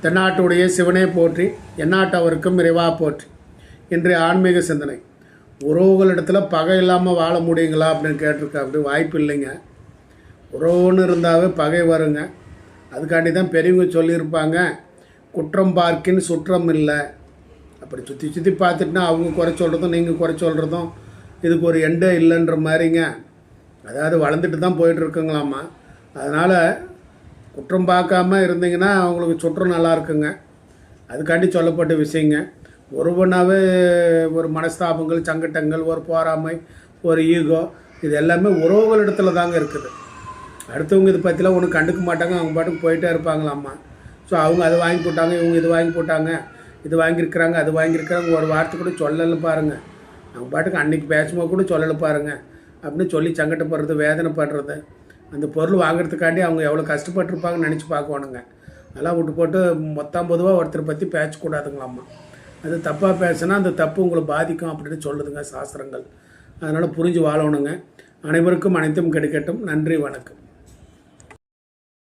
தென்னாட்டுடைய சிவனே போற்றி, எந்நாட்டவருக்கும் இறைவா போற்றி. இன்றைய ஆன்மீக சிந்தனை, உறவுகளிடத்தில் பகை இல்லாமல் வாழ முடியுங்களா அப்படின்னு கேட்டிருக்கா. அப்படி வாய்ப்பு இல்லைங்க. உறவுன்னு இருந்தாவே பகை வருங்க. அதுக்காண்டி தான் பெரியவங்க சொல்லியிருப்பாங்க, குற்றம் பார்க்கின்னு சுற்றம் இல்லை. அப்படி சுற்றி சுற்றி பார்த்துட்டுனா அவங்க குறை சொல்கிறதும் நீங்கள் குறை சொல்கிறதும் இதுக்கு ஒரு எண்டே இல்லைன்ற மாதிரிங்க. அதாவது வளர்ந்துட்டு தான் போயிட்டுருக்குங்களாம்மா. அதனால் குற்றம் பார்க்காம இருந்தீங்கன்னா அவங்களுக்கு சுற்றம் நல்லா இருக்குங்க. அதுக்காண்டி சொல்லப்பட்ட விஷயங்க. ஒருவனாவே ஒரு மனஸ்தாபங்கள், சங்கட்டங்கள், ஒரு போராமை, ஒரு ஈகோ, இது எல்லாமே உறவுகளிடத்தில் தாங்க இருக்குது. அடுத்தவங்க இதை பற்றிலாம் ஒன்றும் கண்டுக்க மாட்டாங்க. அவங்க பாட்டுக்கு போயிட்டே இருப்பாங்களாம்மா. ஸோ அவங்க அது வாங்கி போட்டாங்க, இவங்க இது வாங்கி போட்டாங்க, இது வாங்கியிருக்கிறாங்க, அது வாங்கியிருக்கிறாங்க, ஒரு வார்த்தை கூட சொல்லலை பாருங்கள். அவங்க பாட்டுக்கு அன்றைக்கி பேசும்போது கூட சொல்லலை பாருங்கள் அப்படின்னு சொல்லி சங்கடப்படுறது, வேதனைப்படுறது. அந்த பொருள் வாங்குறதுக்காண்டி அவங்க எவ்வளோ கஷ்டப்பட்டுருப்பாங்கன்னு நினச்சி பார்க்கணுங்க. அதெல்லாம் விட்டு போட்டு மொத்தம் பொதுவாக ஒருத்தரை பற்றி பேசக்கூடாதுங்களாம்மா. அது தப்பாக பேசினா அந்த தப்பு உங்களை பாதிக்கும் அப்படின்னு சொல்லுதுங்க சாஸ்திரங்கள். அதனால் புரிஞ்சு வாழணுங்க. அனைவருக்கும் அனைத்தும் கிடைக்கட்டும். நன்றி, வணக்கம்.